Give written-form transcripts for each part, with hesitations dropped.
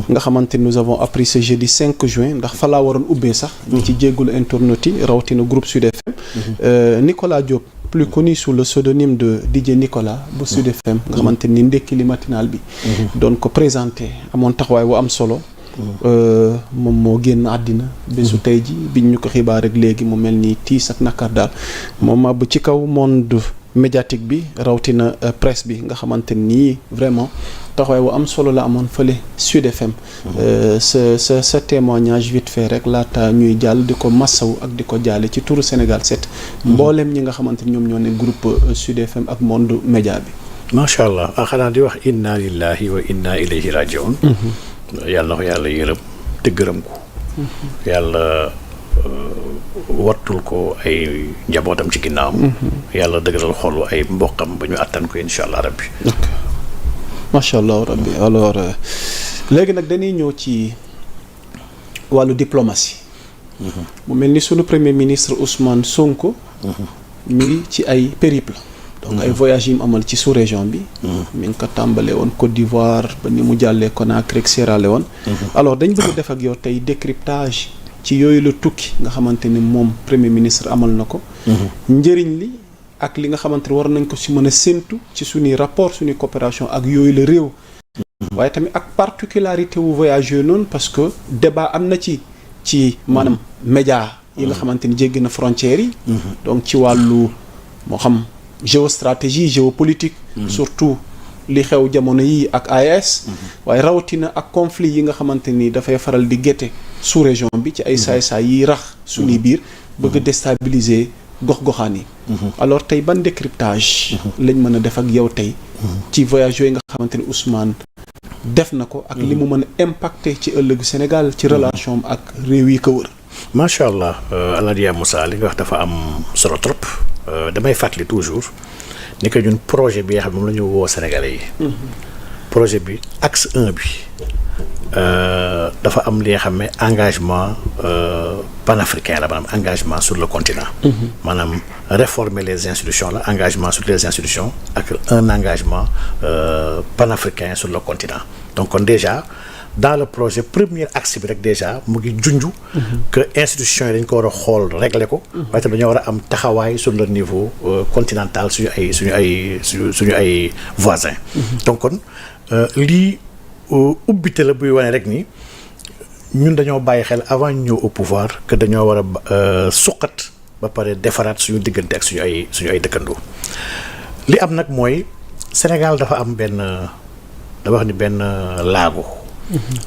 nga xamante ni nous avons appris ce jeudi 5 juin ndax fa laa waroon ubbee sax. di ci jéggul internautes yi rawatina groupe Sud FM. Nicolas Diop plus connu sous le pseudonyme de DJ Nicolas bu Sud FM nga xamante ni ndekki li matinal bi. doon ko présenté amoon taxawaay bu am solo. moom moo génn àddina bésu tey ji biñ ñu ko xibaar rek léegi mu mel ni tiis ak nakar daal moom ma bu ci kaw monde médiatique bi rawatina presse bi nga xamante nii vraiment taxawaay bu am solo la amoon fële Sud FM. sa témoignage vite fait rek laata ñuy jàll di ko massaw ak di ko jaale ci turu Sénégal 7 mboolem ñi nga xamante ni ñoom ñoo ne groupe Sud FM ak monde média bi. macha allah xanaa di wax inna lillahi wa inna ilayhi rajiun. yàlla na ko yàlla yërëm te gërëm ko. yàlla wattul ko ay njabootam ci ginnaawam. yàlla dëgëral xolu ay mboqam ba ñu attan ko incha allah rabbi. macha allah rabbi alors léegi nag dañuy ñëw ci wàllu diplomatie. mu mel ni sunu premier ministre Ousmane Sonko. mi ngi ci ay périple. donc ay voyages yi mu amal ci sous-région bi. mi ngi ko tàmbalee woon Côte d'Ivoire ba ni mu jàllee Conakry ak Sierra Leone. alors dañ bëgg def ak yow tey décryptage ci yooyu la tukki nga xamante ni moom premier ministre amal na ko. njëriñ li ak li nga xamante ni war nañ ko si mën a séntu ci suñuy rapport suñuy coopération ak yooyu la réew. waaye tamit ak particularité wu voyage yooyu noonu parce que débat am na ci maanaam média yi nga xamante ni jéggi na frontières yi. donc ci wàllu moo xam. géostratégie géopolitique. surtout li xew jamono yi ak AES. waaye rawatina ak conflit yi nga xamante ni dafay faral di guette sous région bi ci ay saay-saay yi rax suñuy biir bëgg a déstabiliser gox-goxaan yi. alors tey ban décryptage lañ mën a def ak yow tey. ci voyage yooyu nga xamante ni Ousmane def na ko ak li mu mën a impacter ci ëllëgu Sénégal ci relation ak réew yi ko wër. macha allah Alaaji Moussa li nga wax dafa am solo trop. damay fàttali toujours ni que ñun projet bi nga xam ne moom la ñu woo Sénégalais yi. projet bi axe 1 bi dafa am li nga xam ne engagement panafricain la maanaam engagement sur le continent. maanaam réformer les institutions la engagement sur les institutions ak un engagement panafricain sur le continent donc kon déjà. dans le projet premier axe bi rek déjà mu ngi junj. que institutions yi dañ ko war a xool régler ko. waaye tamit dañoo war a am taxawaay sur le niveau continental suñu ay voisins. donc kon lii ubbite la buy wane rek ni ñun dañoo bàyyi xel avant ñu ñëw au pouvoir que dañoo war a suqat ba pare defaraat suñu diggante ak suñu ay dëkkandoo. li am nag mooy Sénégal dafa am benn laago.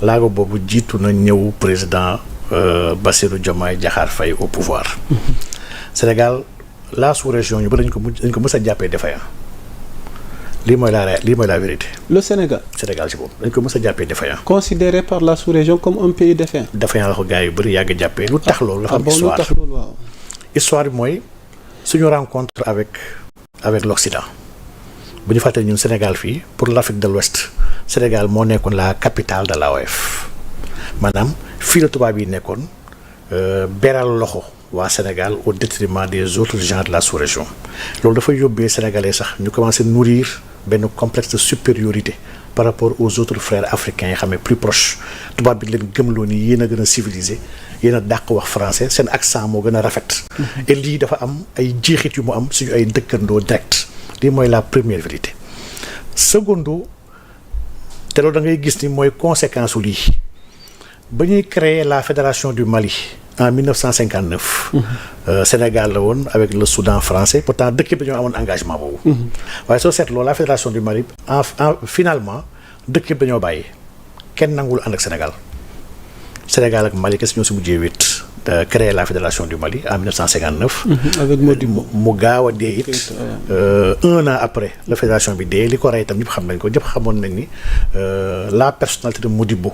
laago boobu jiitu na ñëw président Bassirou Diomaye Diakhar Faye au pouvoir. Sénégal la sous-région ñu ba dañ ko mës a jàppee défaillant lii mooy la vérité. le Sénégal ci boobu dañ ko mës a jàppee défaillant. considéré par la sous-région comme un pays défaillant. défaillant la ko gars yu bëri yàgg jàppee. lu tax loolu dafa am histoire waaw. histoire bi mooy suñu rencontre avec l'Occident bu ñu fàttee ñun Sénégal fii pour l'Afrique de l'Ouest Sénégal moo nekkoon la capitale de l'AOF maanaam fii la tubaab yi nekkoon beral loxo waa Sénégal au détriment des autres gens de la sous-région loolu dafa yóbbee sénégalais sax ñu commencé nourrir benn complexe de supériorité par rapport aux autres frères africains yi xam ne plus proches tubaab bi leen gëmloo ni yéen a gën a civilisé yéen a dàq wax français seen accent moo gën a rafet. et lii dafa am ay jeexit yu mu am suñu ay dëkkandoo direct lii mooy la première vérité. secondo te loolu da ngay gis ni mooy conséquence su lii ba ñuy créer la fédération du Mali en 1959. Sénégal la woon avec le Soudan français pourtant dëkk bi dañoo amoon engagement boobu. waaye soo seetloo la fédération du Mali finalement dëkk bi dañoo bàyyi kenn nangul ànd ak Sénégal ak Mali kese ñoo si mujjee wét créer la fédération du Mali en 1959. avec Modibo mu gaaw a dee it. 1 an après la fédération bi dee li ko rey itam ñëpp xam nañ ko ñëpp xamoon nañ ni la personnalité de Modibo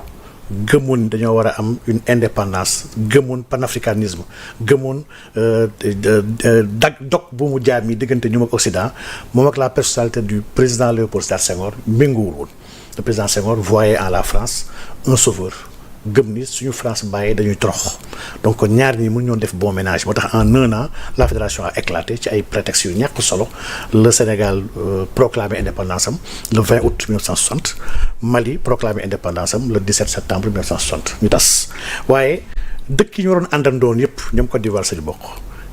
gëmoon dañoo war a am une indépendance gëmoon panafricanisme gëmoon dog bu mu jaam yi diggante ñu ak Occident moom ak la personnalité du président Léopold Sédar Senghor méngoowul woon le président Senghor voyait en la France un sauveur gëm ni suñu France bàyyee dañuy torox donc ñaar ñi mën ñoo def bon ménage moo tax en un an la fédération a éclaté ci ay prétextes yu ñàkk solo le Sénégal proclamé indépendance am le 20 août 1960 Mali proclamé indépendance am le 17 septembre 1960 ñu tas waaye dëkk yi ñu waroon àndandoon yëpp ñoom Côte d'Ivoire sañu bokk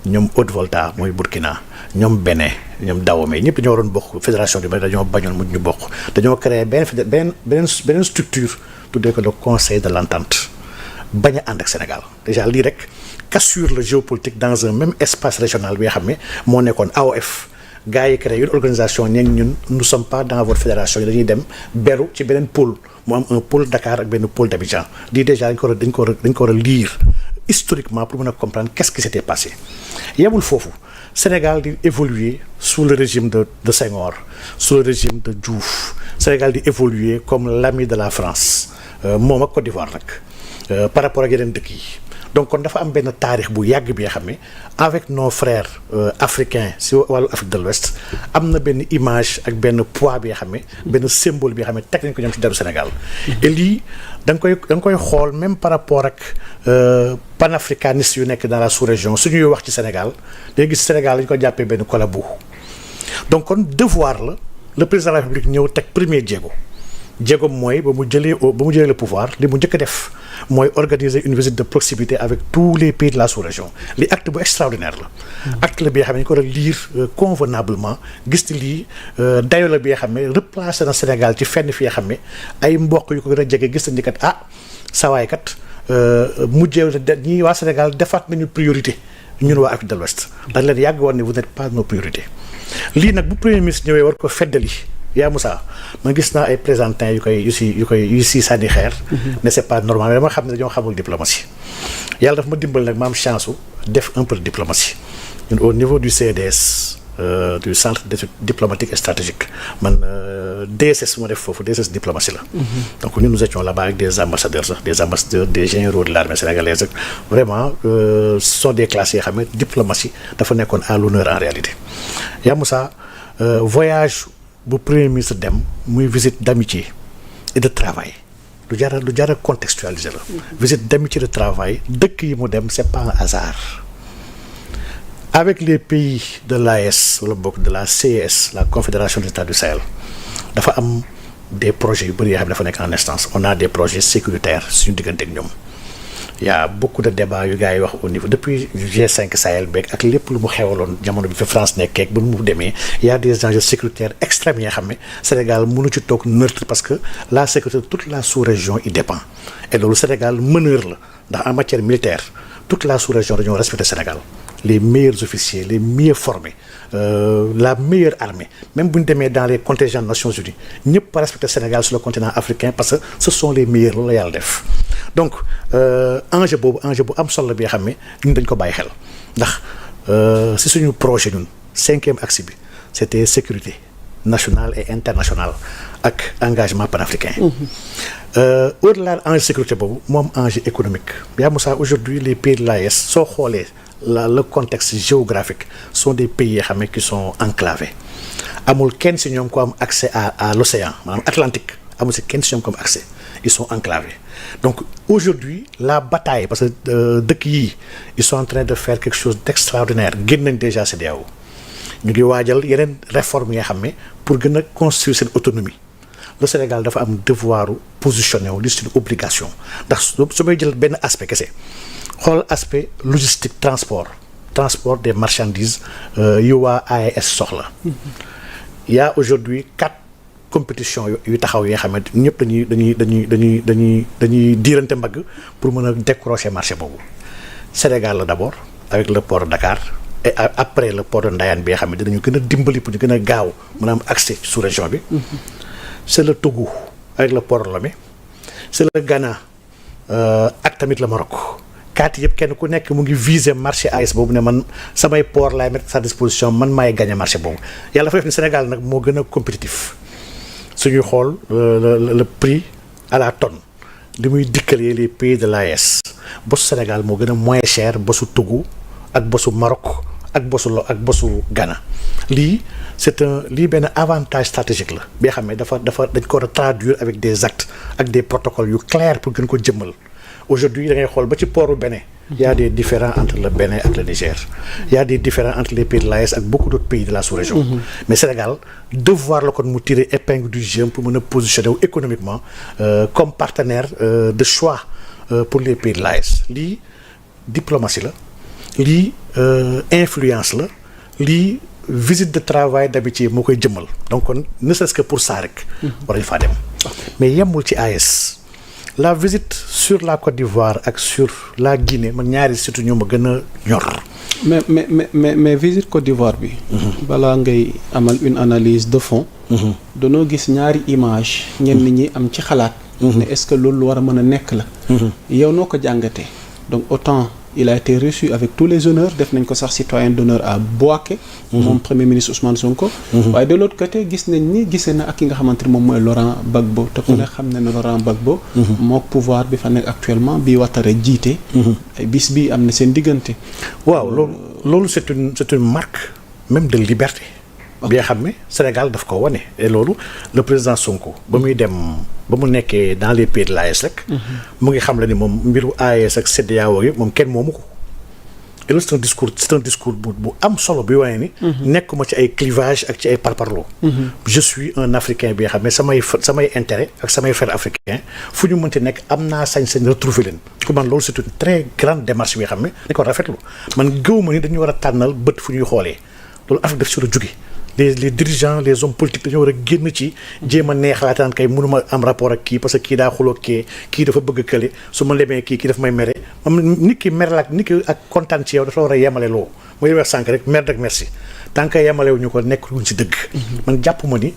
ñoom Haute-Volta mooy Burkina ñoom Bénin ñoom Dahomey ñëpp dañoo waroon bokk fédération bi ba dañoo bañoon mujj ñu bokk dañoo créé beneen structure tuddee ko le conseil de l'entente bañ a ànd ak Sénégal déjà lii rek cassure le géopolitique dans un même espace régional bi nga xam ne moo nekkoon AOF gars yi créé une organisation ñun nous sommes pas dans votre fédération yi dañuy dem beru ci beneen pôle mu am un pôle Dakar ak benn pôle d'Abidjan lii déjà dañ ko war a lire historiquement pour mën a comprendre qu'est-ce qui s'était passé yemul foofu Sénégal di évoluer sous le régime de Senghor sous le régime de Diouf Sénégal di évoluer comme l'ami de la France moom ak Côte d'Ivoire nag par rapport ak yeneen dëkk yi donc kon dafa am benn taarix bu yàgg bi nga xam ne avec nos frères africains si wàllu Afrique de l'Ouest am na benn image ak benn poids bi nga xam ne benn symbole bi nga xam ne teg nañ ko ñoom ci deru Sénégal et lii da nga koy xool même par rapport ak panafricanistes yu nekk dans la sous-région suñuy wax ci Sénégal day gis Sénégal dañu ko jàppee benn collabo donc kon devoir la le président de la République ñëw teg premier jéego mooy ba mu jëlee le pouvoir li mu njëkk a def mooy organiser une visite de proximité avec tous les pays de la sous-région li acte bu extraordinaire la acte la bi nga xam ne ñu ko war a lire convenablement gis ni lii dayo la bi nga xam ne replacé na Sénégal ci fenn fi nga xam ne ay mbokk yu ko gën a jege gis nañu kat sawaay kat mujjee ñi waa Sénégal defaat nañu priorité ñun waa Afrique de l'Ouest dañ leen yàgg woon ne vous n'êtes pas nos priorités lii nag bu premier ministre ñëwee war ko feddali yaa Moussa man gis naa ay présentants yu si sànni xeer ne c'est pas normal mais dama xam ne dañoo xamul diplomatie yàlla daf ma dimbal nag ma am chance u def un peu de diplomatie ñun au niveau du CDS du centre d'études diplomatiques et stratégiques man DSS ma def foofu DSS diplomatie la donc ñun nous étions là-bas avec des ambassadeurs des généraux de l'armée sénégalaise vraiment ce sont des classes yoo xam ne diplomatie dafa nekkoon à l'honneur en réalité yaa Moussa voyage bu premier ministre dem muy visite d'amitié et de travail lu jar a contextualiser la visite d'amitié de travail dëkk yi mu dem c'est pas un hasard avec les pays de l'AES wala bokk de la CES la Confédération des États du Sahel dafa am des projets yu bëri yoo xam ne dafa nekk en instance on a des projets sécuritaires suñu diggante ak ñoom y a beaucoup de débats yu gars yi wax au niveau depuis G5 Sahel beeg ak lépp lu mu xewaloon jamono bi fi France nekkeeg ba mu demee y a des enjeux sécuritaires extrêmes yi nga xam ne Sénégal mënu ci toog neutre parce que la sécurité de toute la sous-région y dépend et loolu Sénégal meneur la ndax en matière militaire toute la sous-région dañoo respecter Sénégal les meilleurs officiers les mieux formés la meilleure armée même bu ñu demee dans les contingents des Nations Unies ñëpp pas respecter Sénégal sur le continent africain parce que ce sont les meilleurs loolu la yàlla def donc enjeu bu am solo bi nga xam ne ñun dañ ko bàyyi xel ndax si suñu projet ñun 5e axe bi c'était sécurité nationale et internationale ak engagement panafricain au-delà enjeu sécurité boobu moom enjeu économique yaa Moussa aujourd'hui les pays de l'AES soo xoolee le contexte géographique sont des pays yoo xam ne qui sont enclavés amul kenn si ñoom ko am accès à l'océan maanaam Atlantique amul si kenn si ñoom ko am accès ils sont enclavés donc aujourd'hui la bataille parce que dëkk yii ils sont en train de faire quelque chose d'extraordinaire génn nañ déjà CEDEAO ñu ngi waajal yeneen réformes yi nga xam ne pour gën a construire seen autonomie le Sénégal dafa am devoiru positionné wu li c'est une obligation ndax su may jël benn aspect kese xool aspect logistique transport des marchandises yu waa AES soxla y a aujourd'hui 4 compétitions yu taxaw yi nga xam ne ñëpp dañuy diirante mbagg pour mën a décrocher marché boobu Sénégal la d'abord avec le port de Dakar et après le port de Ndayane bi nga xam ne dinañu gën a dimbali pour ñu gën a gaaw mën a am accès sous région bi c'est le Togo avec le port de Lomé c'est le Ghana ak tamit le Maroc 4 yëpp kenn ku nekk mu ngi viser marché AES boobu ne man samay port laay mettre à sa disposition man maay gagner marché boobu yàlla dafa def ni Sénégal nag moo gën a compétitif suñuy xool le prix à la tonne li muy dikkalee les pays de l'AES bosu Sénégal moo gën a moins cher bosu Togo ak bosu Maroc ak bosu Ghana lii lii benn avantage stratégique la bi nga xam ne dañ ko war a traduire avec des actes ak des protocoles yu clairs pour gën ko jëmmal aujourd'hui da ngay xool ba ci port Bénin. Il y a des différends entre le Bénin ak le Niger. Il y a des différends entre les pays de l'AES ak beaucoup d'autres pays de la sous-région. Mais Sénégal devoir la kon mu tirer épingle du jeu pour mën a positionner wu économiquement comme partenaire de choix pour les pays de l'AES. Lii diplomatie la, lii influence la, lii visite de travail d'amitié moo koy jëmmal. Donc kon ne serait-ce que pour ça rek. war nañu faa dem. Mais yemul ci AES. La visite sur la Côte d'Ivoire ak sur la Guinée man ñaari surtout ñoo ma gën a ñor. mais visite Côte d'Ivoire bi. balaa ngay amal une analyse de fond. danoo gis ñaari image ñenn ñi am ci xalaat. ne est-ce que loolu lu war a mën a nekk la. yow noo ko jàngatee donc autant il a été reçu avec tous les honneurs def nañ ko sax citoyen d'honneur à Bouaké. moom premier ministre Ousmane Sonko. waaye de l'autre côté gis nañ ni gisee na ak ki nga xamante ni moom mooy Laurent Gbagbo. te ku ne xam na ne Laurent Gbagbo. mook pouvoir bi fa nekk actuellement bi Ouattara jiite. ay bis bi am na seen diggante. waaw loolu c'est une marque même de liberté. bi nga xam ne Sénégal daf ko wane. et loolu le président Sonko ba muy dem ba mu nekkee dans les pays de l'AES rek. mu ngi xam la ni moom mbiru AES ak CEDEAO yi moom kenn moomu ko. et loolu c'est un discours bu am solo bi wane ni. nekkuma ci ay clivage ak ci ay parparloo. je suis un Africain bi nga xam ne samay intérêt ak samay frères africains fu ñu mënti nekk am naa sañ-sañ retrouver leen. pour man loolu c'est une très grande démarche bi nga xam ne dañ ko rafetlu man gëwuma ni dañu war a tànnal bët fu ñuy xoolee loolu Afrique daf si war a jóge. les dirigeants les hommes politiques dañoo war a génn ci jéem a neexalaataan kay mënuma am rapport ak kii parce que kii daa xuloo kii dafa bëgg kële su ma lemee kii dafa may mere moom nit ki mere la ak nit ki ak kontaan ci yow dafa war a yemale loo mooy wax sànq rek mer rek merci tant que yemalewuñu ko nekk luñ ci dëgg. man jàpp ma ni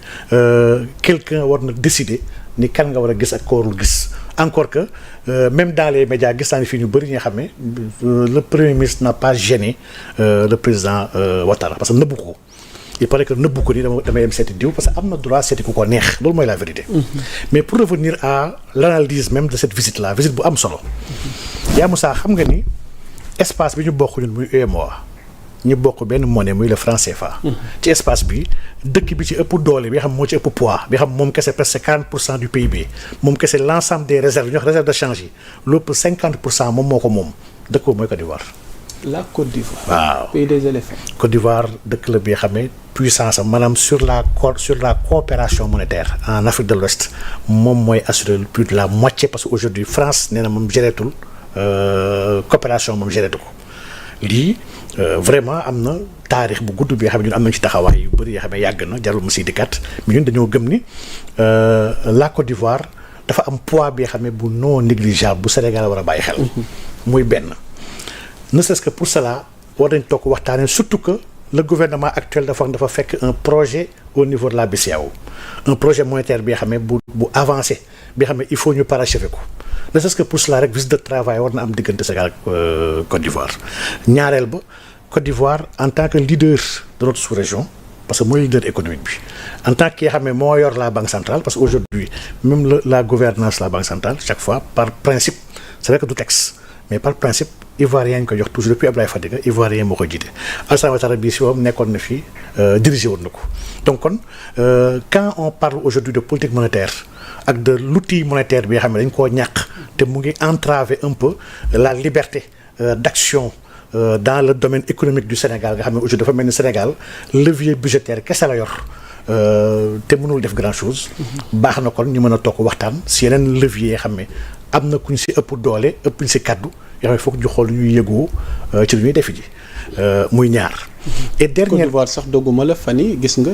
quelqu'un war na décider ni kan nga war a gis ak ko warul gis encore que même dans les médias gis naa ni fii ñu bëri ñi nga xam ne le premier ministre n'a pas gêné le président Ouattara parce que nëbbu ko. il paraît que nëbbu ko ni damay dem seeti diw parce que am na droit seeti ku ko neex loolu mooy la vérité. Mais pour revenir à l'analyse même de cette visite là visite bu am solo. yaa Moussa xam nga ni espace bi ñu bokk ñun muy UEMOA ñu bokk benn monnaie muy le franc CFA. ci espace bi dëkk bi ci ëpp doole bi xam moo ci ëpp poids bi xam moom kese presque 40% du PIB moom kese l'ensemble des réserves ñu wax réserve de change yi lépp 50% moom moo ko moom dëkk boobu mooy Côte d'Ivoire. La Côte d'Ivoire. waaw pays des éléphants. Côte d'Ivoire dëkk la bi nga xam ne puissance am maanaam sur la coopération monétaire en Afrique de l'Ouest moom mooy assurer plus de la moitié parce que aujourd'hui France nee na moom géreetul coopération moom géreetu ko lii vraiment am na taarix bu gudd bi nga xam ne ñun am nañ ci taxawaay yu bëri yoo xam ne yàgg na jarul mu siy dikkat mais ñun dañoo gëm ni la Côte d'Ivoire dafa am poids bi nga xam ne bu non négligeable bu Sénégal war a bàyyi xel. muy benn. ne serait-ce que pour cela war nañ toog waxtaanee surtout que le gouvernement actuel dafa fekk un projet au niveau de la BCEAO un projet monétaire bi nga xam ne bu avancé bi nga xam ne il faut ñu parachever ko ne serait-ce que pour cela rek visite de travail war na am diggante Sénégal ak Côte d'Ivoire. ñaareel ba Côte d'Ivoire en tant que leader de notre sous-région parce que mooy leader économique bi en tant que ki nga xam ne moo yor la banque centrale parce que aujourd'hui même la gouvernance de la banque centrale chaque fois par principe c'est vrai que du texte mais par principe. Ivoirien ñu ko jox toujours depuis Abdoulaye Fadiga Ivoirien moo ko jiite Alassane Ouattara bii si moom nekkoon na fi dirigé woon na ko donc kon quand on parle aujourd'hui de politique monétaire ak de l'outil monétaire bi nga xam ne dañ koo ñàkk te mu ngi entraver un peu la liberté d'action dans le domaine économique du Sénégal nga xam ne aujourd'hui dafa mel ni Sénégal levier budgétaire kese la yor te mënul def grand chose baax na kon ñu mën a toog waxtaan si yeneen levier xam ne am na kuñ si ëpp doole ëpp ñu si kaddu yoo xam ne foog ñu xool ñuy yëgoo ci lu ñuy defi ji muy ñaar. et dernière Côte d'Ivoire sax dogguma la fan yi gis nga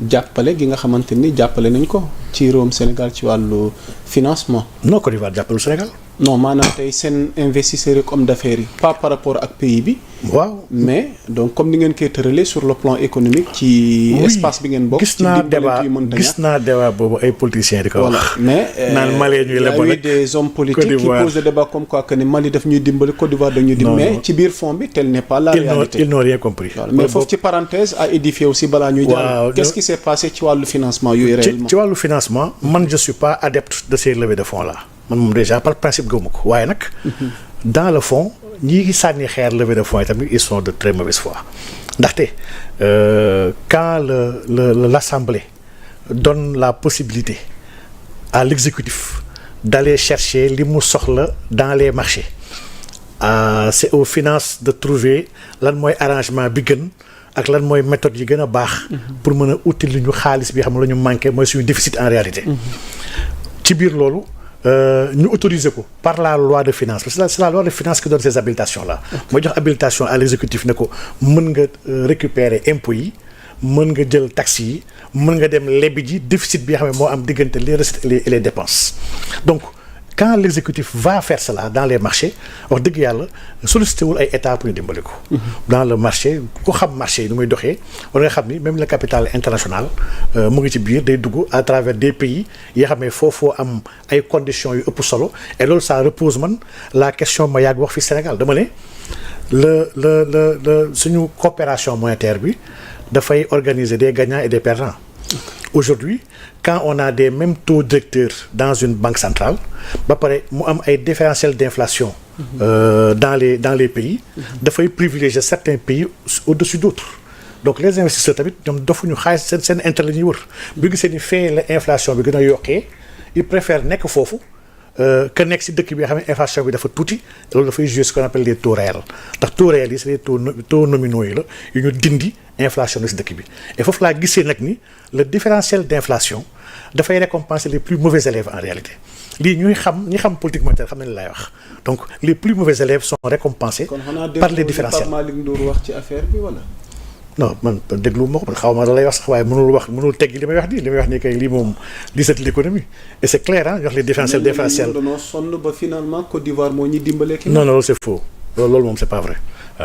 jàppale gi nga xamante ni jàppale nañ ko ci réewum Sénégal ci wàllu financement. non Côte d'Ivoire jàppale Sénégal. non maanaam tey seen investisseurs yi comme d'affaires yi pas par rapport ak pays bi. waaw mais donc comme ni ngeen koy tëralee sur le plan économique. ci espace bi ngeen bokk. gis naa débat boobu ay politiciens di ko wax. mais naan Mali ñuy lebal y a eu des hommes politiques qui posent des débats comme quoi que ni Mali daf ñuy dimbali Côte d'Ivoire dañuy dimbali. mais ci biir fond bi tel n'est pas la réalité. ils n'ont rien compris. mais foofu ci parenthèse à édifier aussi balaa ñuy jàll. qu'est-ce qui s'est passé ci wàllu financement yooyu réellement. ci wàllu financement man je suis pas adepte de ces levées de fonds là. man moom déjà par principe gëwuma ko waaye nag dans le fond ñi ngi sànni xeer levée de fonds yi tamit ils sont de très mauvaise foi ndaxte quand l'Assemblée donne la possibilité à l'exécutif d'aller chercher li mu soxla dans les marchés c'est aux finances de trouver lan mooy arrangement bi gën ak lan mooy méthode yi gën a baax pour mën a uti li ñu xaalis bi xam ne la ñu manqué mooy suñu déficit en réalité ci biir loolu ñu autoriser ko par la loi de finances parce que c'est la loi de finances qui donne ces habilitations là mooy jox habilitation à l'exécutif ne ko mën nga récupérer impôts yi mën nga jël taxes yi mën nga dem lebi ji déficit bi nga xam ne moo am diggante les recettes et les dépenses donc quand l'exécutif va faire cela dans les marchés wax dëgg yàlla sollicité wul ay état pour ñu dimbali ko dans le marché ku xam marché yi nu muy doxee war nga xam ni même le capital international mu ngi ci biir day dugg à travers des pays yi xam ne foofoo am ay conditions yu ëpp solo et loolu ça repose man la question ma yàgg wax fi Sénégal dama ne le suñu coopération monétaire bi dafay organiser des gagnants et des perdants aujourd'hui quand on a des mêmes taux directeurs dans une banque centrale ba pare mu am ay différentiels d'inflation dans les pays dafay privilégier certains pays au-dessus d'autres donc les investisseurs tamit ñoom dofuñu xaalis seen intérêt la ñuy wër bu gisee ni fee la inflation bi gën a yokkee ils préfèrent nekk foofu que nekk si dëkk bi nga xam ne inflation bi dafa tuuti loolu dafay jouer ce qu'on appelle les taux réels ndax taux réels yi c'est les taux nominaux yi la yu ñu dindi inflation bi si dëkk bi et foofu laa gisee nag ni le différentiel d'inflation dafay récompenser les plus mauvais élèves en réalité lii ñi xam politique monétaire xam nañ la lay wax donc les plus mauvais élèves sont récompensés par les différentiels. kon xanaa déglu Pape Malick Ndour wax ci affaire bi wala. non man déglu ma ko man xaw ma la lay wax sax waaye mënul teggi li may wax nii kay lii moom lii c'est l'économie et c'est clair ah jox les différentiels dañoo sonn ba finalement Côte d'Ivoire moo ñuy dimbalee. non loolu c'est faux loolu moom c'est pas vrai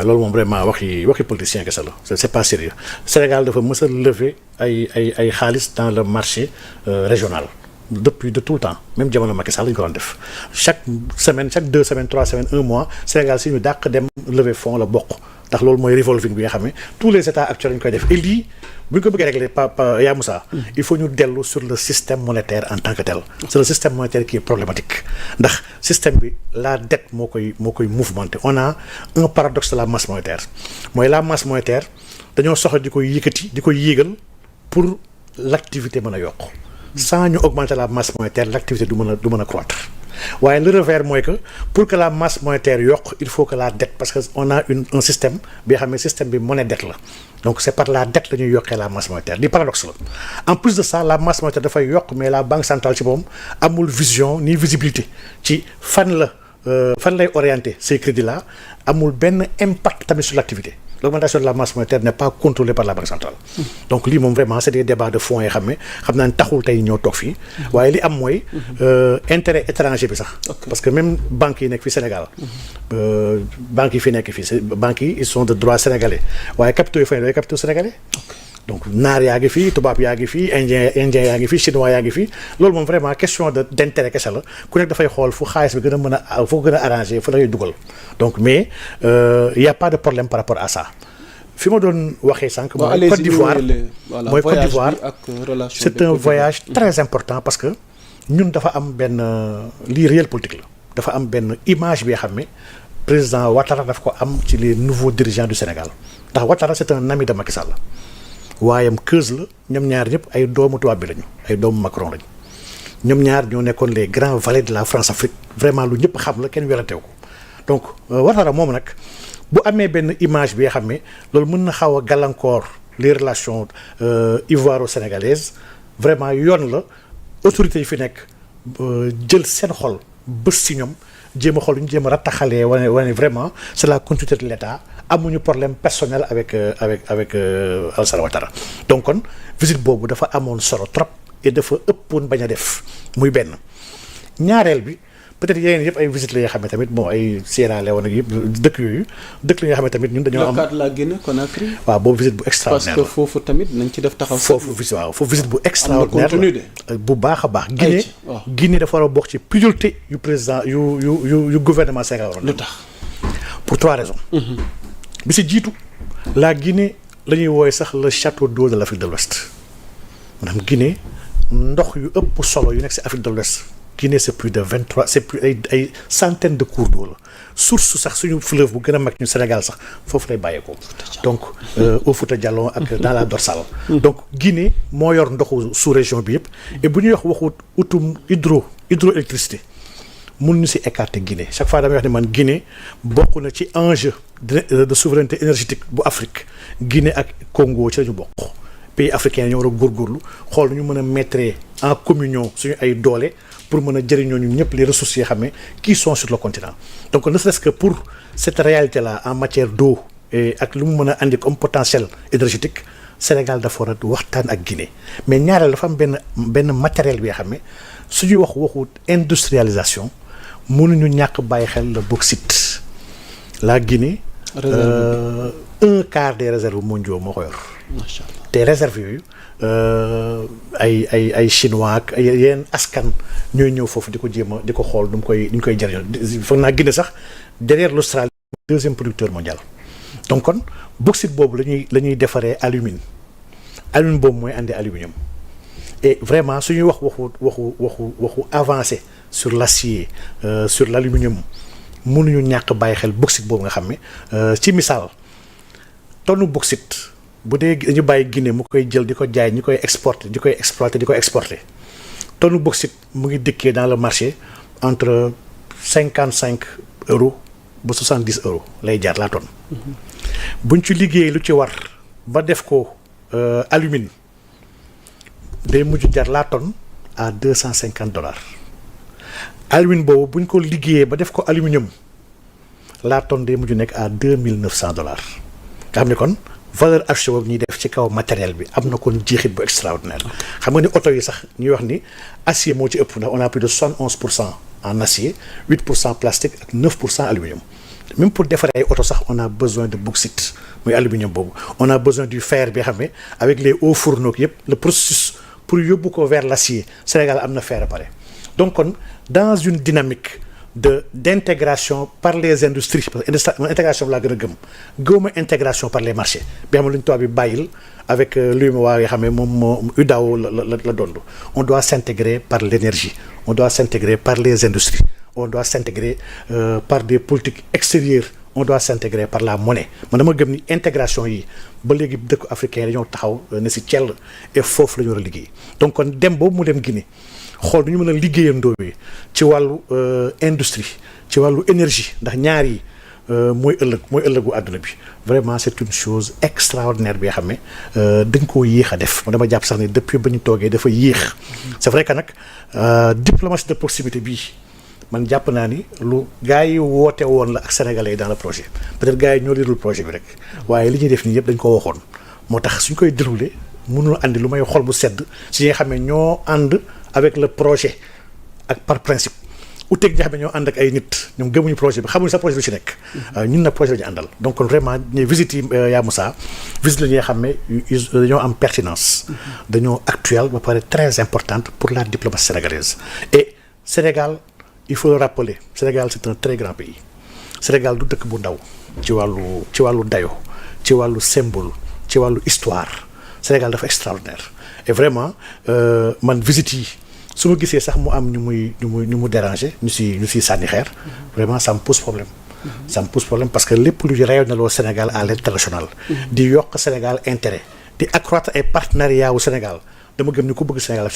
loolu moom vraiment waxi politicien kese la c'est pas sérieux Sénégal dafa mës a lever ay xaalis dans le marché régional depuis de tout le temps même jamono Macky Sall la ñu ko doon def chaque semaine chaque 2 semaines 3 semaines 1 mois Sénégal si ñu dàq dem lever fonds la bokk ndax loolu mooy revolving bi nga xam ne tous les états actuels ñu koy def et lii bu ñu ko bëggee régler yaa Moussa il faut ñu dellu sur le système monétaire en tant que tel c'est le système monétaire qui est problématique ndax système bi la dette moo koy mouvementer on a un paradoxe de la masse monétaire mooy la masse monétaire dañoo soxla di koy yëkkati di koy yéegal pour l'activité mën a yokk sans ñu augmenter la masse monétaire l'activité du mën a croître waaye le revers mooy que pour que la masse monétaire yokk il faut que la dette parce que on a un système bi nga xam ne système bi monnaie dette la donc c'est par la dette la ñuy yokkee la masse monétaire di paradoxe la en plus de ça la masse monétaire dafay yokk mais la banque centrale ci moom amul vision ni visibilité ci fan lay orienter ces crédits là amul benn impact tamit sur l'activité l'augmentation de la masse monétaire n'est pas contrôlée par la banque centrale donc lii moom vraiment c'est des débats de fond yi xam naa ne taxul tey ñoo toog fii waaye li am mooy intérêt étranger bi sax parce que même banques yi nekk fii Sénégal banques yi fi nekk fii banques yi ils sont de droit sénégalais waaye capitaux yi fa ne capitaux sénégalais donc naar yaa ngi fii tubaab yaa ngi fii indien yaa ngi fii chinois yaa ngi fii loolu moom vraiment question d'intérêt kese la ku nekk dafay xool fu xaalis bi gën a arrangé fu la ngay dugal donc mais y a pas de problème par rapport à ça fi ma doon waxee sànq mooy Côte d'Ivoire c'est un voyage très important parce que ñun dafa am benn lii réel politique la dafa am benn image bi nga xam ne président Ouattara daf ko am ci les nouveaux dirigeants du Sénégal ndax Ouattara c'est un ami de Macky Sall waayam keuse la ñoom ñaar ñëpp ay doomu tubaab bi lañu ay doomu Macron lañu ñoom ñaar ñoo nekkoon les grands valets de la France-Afrique vraiment lu ñëpp xam la kenn weranteewu ko donc Ouattara moom nag bu amee benn image bi nga xam ne loolu mën na xaw a gàllankoor les relations ivoiro-sénégalaises vraiment yoon la autorités yi fi nekk jël seen xol bés si ñoom jéem a xool ñu jéem a rattaxalee wane vraiment c'est la continuité de l'État amuñu problème personnel avec Alassane Ouattara donc kon visite boobu dafa amoon solo trop et dafa ëppoon bañ a def muy benn ñaareel bi peut-être yeneen yëpp ay visite la yoo xam ne tamit bon ay Sierra Leone ak yëpp dëkk la yoo xam ne tamit ñun dañoo am la Guinée Conakry waaw boobu visite bu extraordinaire parce que foofu tamit nañ ci def taxaw foofu visite bu extraordinaire bu baax a baax Guinée dafa war a bokk ci priorité yu président yu gouvernement Sénégal waroon lu tax pour 3 raisons bi si jiitu la Guinée la ñuy woowe sax le château d'eau de l'Afrique de l'Ouest maanaam Guinée ndox yu ëpp solo yu nekk si Afrique de l'Ouest Guinée c'est plus de 23 c'est plus ay centaines de cours d'eau la source sax suñu fleuve bu gën a mag ñu Sénégal sax foofu lay bàyyeekoo donc au Fouta Djallon ak dans la dorsale donc Guinée moo yor ndoxu sous-région bi yëpp et bu ñuy wax waxu utum hydroélectricité mënuñu si écarter Guinée chaque fois damay wax ne man Guinée bokk na ci enjeu de souveraineté énergétique bu Afrique Guinée ak Congo ci la ñu bokk. pays africains ñoo war a góorgóorlu xool ñu mën a mettre en communion suñu ay doole pour mën a jëriñoo ñun ñëpp les ressources yi xam ne qui sont sur le continent donc ne serait-ce que pour cette réalité là en matière d'eau et ak lu mu mën a andi comme potentiel énergétique Sénégal dafa war a waxtaan ak Guinée mais ñaareel dafa am benn matériel bi nga xam ne suñuy waxu industrialisation mënuñu ñàkk bàyyi xel la bauxite la Guinée. Un quart des réserves mondiaux moo ko yor. macha allah te réserves yooyu ay chinois ak ay yeneen askan ñooy ñëw foofu di ko jéem a di ko xool nu mu koy jëriñoo foog naa Guinée sax derrière l'Australie deuxième producteur mondial. donc kon bauxite boobu la ñuy defaree alumine boobu mooy andi aluminium et vraiment suñuy waxu avancé sur l'acier sur l'aluminium mënuñu ñàkk bàyyi xel bauxite boobu nga xam ne ci misaal tonne bauxite bu dee dañu bàyyi Guinée mu koy jël di ko jaay ñi koy exporter di koy exploiter di ko exporter tonne bauxite mu ngi dikkee dans le marché entre 55 euros ba 70 euros lay jaar la tonne. buñ ci liggéey lu ci war ba def ko alumine day mujj jar la tonne à $250 alumine boobu buñ ko liggéeyee ba def ko aluminium la tonne day mujj nekk à $2,900 nga xam ne kon valeur ajoutée boobu ñuy def ci kaw matériel bi am na kon jeexit bu extraordinaire xam nga ni oto yi sax ñuy wax ni acier moo ci ëpp ndax on a plus de 71% en acier 8% plastique ak 9% aluminium même pour defaree ay oto sax on a besoin de bauxite muy aluminium boobu on a besoin du fer bi xam ne avec les hauts fourneaux yëpp le processus pour yóbbu ko vers l'acier Sénégal am na fer a pare donc kon dans une dynamique d'intégration par les industries parce que intégration bi laa gën a gëwuma intégration par les marchés bi xam ne lu ñu tubaab bi bàyyil avec l'UEMOA nga xam ne moom moo UDAO la dondu on doit s'intégrer par l'énergie on doit s'intégrer par les industries on doit s'intégrer par des politiques extérieures on doit s'intégrer par la monnaie man dama gëm ni intégration yi ba léegi dëkk africain dañoo taxaw ne si cell et foofu la ñu war a liggéey donc kon dem boobu mu dem Guinée xool du ñu mën a liggéeyandoo ci wàllu industrie ci wàllu énergie ndax ñaar yi mooy ëllëgu àdduna bi vraiment c'est une chose extraordinaire bi nga xam ne dañ koo yéex a def man dama jàpp sax ni depuis ba ñu toogee dafa yéex c'est vrai que nag diplomatie de proximité bii man jàpp naa ni lu gars yi woote woon la ak sénégalais yi dans le projet peut-être gars yi ñoo lirul projet bi rek waaye li ñuy def nii yëpp dañ ko waxoon moo tax suñ koy dérouler mënul andi lu may xol bu sedd si ñi nga xam ne ñoo ànd avec le projet ak par principe uteeg ñi nga xam ne ñoo ànd ak ay nit ñoom gëmuñu projet bi xamuñu sa projet bi ci nekk ñun nag projet la ñu àndal donc vraiment ñu visite yi yaa Moussa visite la ñi nga xam ne dañoo am pertinence dañoo actuelle ba pare très importante pour la diplomatie sénégalaise et Sénégal il faut le rappeler Sénégal c'est un très grand pays Sénégal du dëkk bu ndaw ci wàllu dayo ci wàllu symbole ci wàllu histoire Sénégal dafa extraordinaire et vraiment man visite yi su ma gisee sax mu am ñu mu déranger ñu si sànni xeer vraiment ça me pose problème ça me pose problème parce que lépp lu rayonnel au Sénégal à l'international di yokk Sénégal intérêt di accroître ay partenariat au Sénégal dama gëm ni ku bëgg Sénégal